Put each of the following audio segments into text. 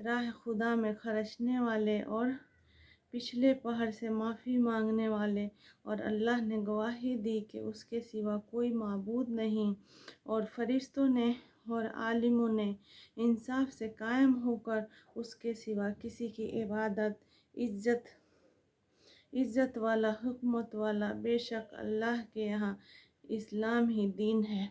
راہ خدا میں خرچنے والے اور پچھلے پہر سے معافی مانگنے والے، اور اللہ نے گواہی دی کہ اس کے سوا کوئی معبود نہیں، اور فرشتوں نے اور عالموں نے انصاف سے قائم ہو کر اس کے سوا کسی کی عبادت، عزت والا، حکمت والا، بے شک اللہ کے یہاں اسلام ہی دین ہے۔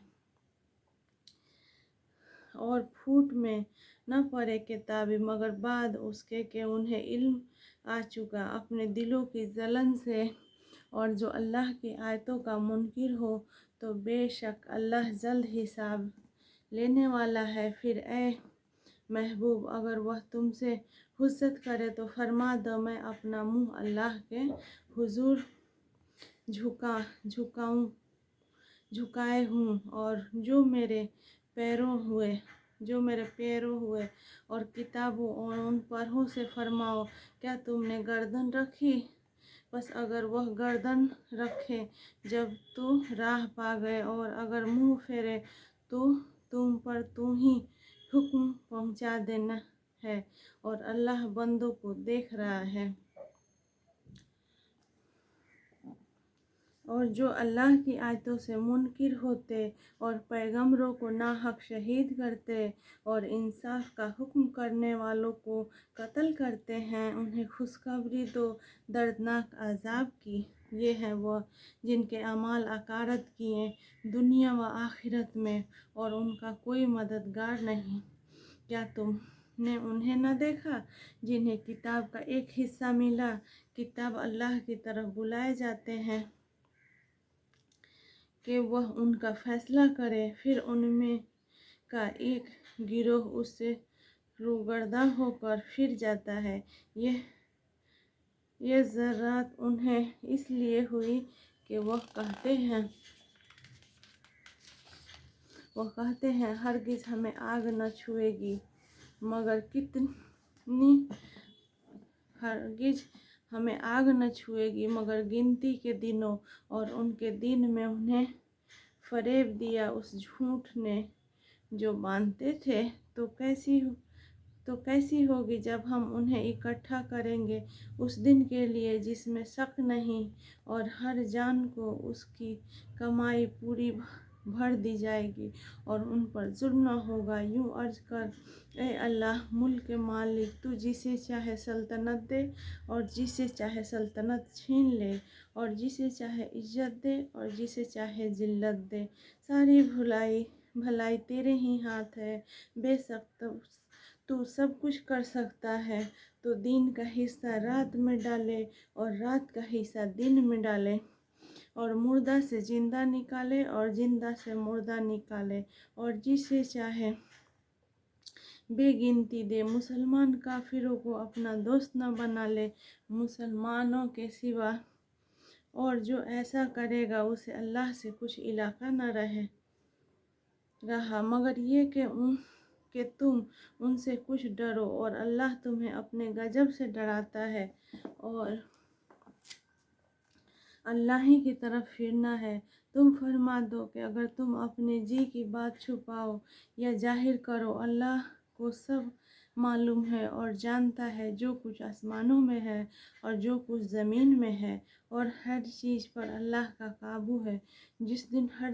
اور پھوٹ میں نہ پڑے کتابی مگر بعد اس کے کہ انہیں علم آ چکا اپنے دلوں کی جلن سے، اور جو اللہ کی آیتوں کا منکر ہو تو بے شک اللہ جلد حساب لینے والا ہے۔ پھر اے محبوب، اگر وہ تم سے حسد کرے تو فرما دو میں اپنا منہ اللہ کے حضور جھکائے ہوں، اور جو میرے پیروں ہوئے اور کتابوں اور ان پڑھوں سے فرماؤ کیا تم نے گردن رکھی؟ بس اگر وہ گردن رکھے جب تو راہ پا گئے، اور اگر منہ پھیرے تو تم پر تو ہی حکم پہنچا دینا ہے، اور اللہ بندوں کو دیکھ رہا ہے۔ اور جو اللہ کی آیتوں سے منکر ہوتے اور پیغمبروں کو ناحق شہید کرتے اور انصاف کا حکم کرنے والوں کو قتل کرتے ہیں، انہیں خوشخبری دو دردناک عذاب کی۔ یہ ہیں وہ جن کے اعمال اکارت کیے دنیا و آخرت میں، اور ان کا کوئی مددگار نہیں۔ کیا تم نے انہیں نہ دیکھا جنہیں کتاب کا ایک حصہ ملا، کتاب اللہ کی طرف بلائے جاتے ہیں کہ وہ ان کا فیصلہ کرے، پھر ان میں کا ایک گروہ اس سے روگرداں ہو کر پھر جاتا ہے۔ یہ ذرات انہیں اس لیے ہوئی کہ وہ کہتے ہیں ہرگز ہمیں آگ نہ چھوئے گی، مگر گنتی کے دنوں، اور ان کے دن میں انہیں فریب دیا اس جھوٹ نے جو باندھتے تھے۔ تو کیسی ہوگی جب ہم انہیں اکٹھا کریں گے اس دن کے لیے جس میں شک نہیں، اور ہر جان کو اس کی کمائی پوری بھر دی جائے گی، اور ان پر ظلم نہ ہوگا۔ یوں عرض کر اے اللہ، ملک کے مالک، تو جسے چاہے سلطنت دے اور جسے چاہے سلطنت چھین لے، اور جسے چاہے عزت دے اور جسے چاہے ذلت دے۔ ساری بھلائی تیرے ہی ہاتھ ہے، بے شک تو سب کچھ کر سکتا ہے۔ تو دن کا حصہ رات میں ڈالے اور رات کا حصہ دن میں ڈالے، اور مردہ سے زندہ نکالے اور زندہ سے مردہ نکالے، اور جسے چاہے بے گنتی دے۔ مسلمان کافروں کو اپنا دوست نہ بنا لے مسلمانوں کے سوا، اور جو ایسا کرے گا اسے اللہ سے کچھ علاقہ نہ رہا مگر یہ کہ تم ان سے کچھ ڈرو، اور اللہ تمہیں اپنے غضب سے ڈراتا ہے، اور اللہ ہی کی طرف پھرنا ہے۔ تم فرما دو کہ اگر تم اپنے جی کی بات چھپاؤ یا ظاہر کرو، اللہ کو سب معلوم ہے اور جانتا ہے، جو کچھ آسمانوں میں ہے اور جو کچھ زمین میں ہے، اور ہر چیز پر اللہ کا قابو ہے۔ جس دن ہر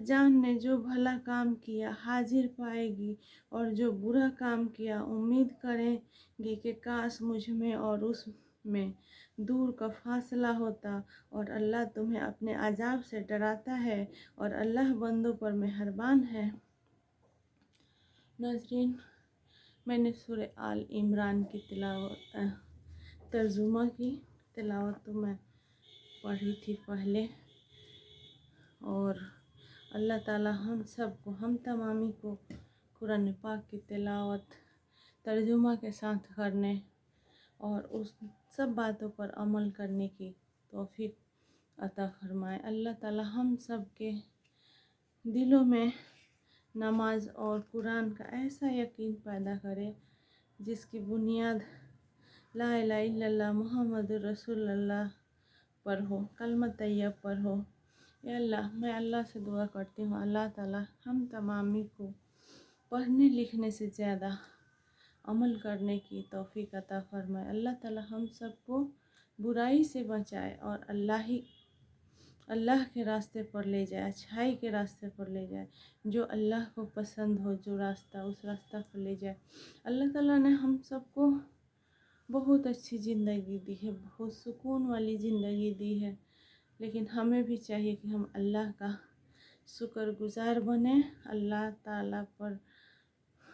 جان نے جو بھلا کام کیا حاضر پائے گی، اور جو برا کام کیا امید کرے گی کہ کاش مجھ میں اور اس میں دور کا فاصلہ ہوتا، اور اللہ تمہیں اپنے عذاب سے ڈراتا ہے، اور اللہ بندوں پر مہربان ہے۔ ناظرین، میں نے سورہ آل عمران کی ترجمہ کی تلاوت تو میں پڑھی تھی پہلے، اور اللہ تعالی ہم تمامی کو قرآن پاک کی تلاوت ترجمہ کے ساتھ کرنے اور اس سب باتوں پر عمل کرنے کی توفیق عطا فرمائے۔ اللہ تعالی ہم سب کے دلوں میں نماز اور قرآن کا ایسا یقین پیدا کرے جس کی بنیاد لا الہ الا اللہ محمد رسول اللہ پر ہو، کلمہ طیب پر ہو۔ یا اللہ، میں اللہ سے دعا کرتی ہوں اللہ تعالی ہم تمامی کو پڑھنے لکھنے سے زیادہ عمل کرنے کی توفیق عطا فرمائے۔ اللہ تعالی ہم سب کو برائی سے بچائے اور اللہ کے راستے پر لے جائے، اچھائی کے راستے پر لے جائے، جو اللہ کو پسند ہو جو راستہ، اس راستہ پر لے جائے۔ اللہ تعالیٰ نے ہم سب کو بہت اچھی زندگی دی ہے، بہت سکون والی زندگی دی ہے، لیکن ہمیں بھی چاہیے کہ ہم اللہ کا شکر گزار بنیں، اللہ تعالیٰ پر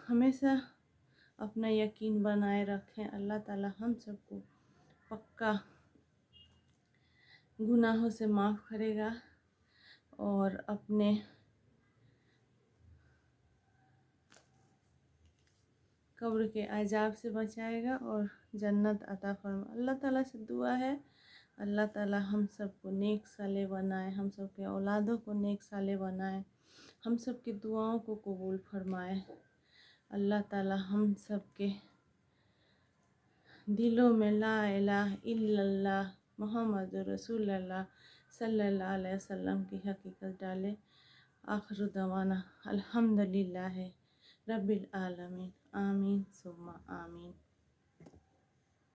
ہمیشہ اپنا یقین بنائے رکھیں۔ اللہ تعالیٰ ہم سب کو پکا گناہوں سے معاف کرے گا اور اپنے قبر کے عذاب سے بچائے گا اور جنت عطا فرمائے۔ اللہ تعالیٰ سے دعا ہے اللہ تعالیٰ ہم سب کو نیک صالح بنائے، ہم سب کے اولادوں کو نیک صالح بنائے، ہم سب کی دعاؤں کو قبول فرمائے۔ اللہ تعالیٰ ہم سب کے دلوں میں لا الہ الا اللہ محمد رسول اللہ صلی اللہ علیہ وسلم کی حقیقت ڈالے۔ آخر دعوانا الحمدللہ رب العالمین، آمین ثم آمین۔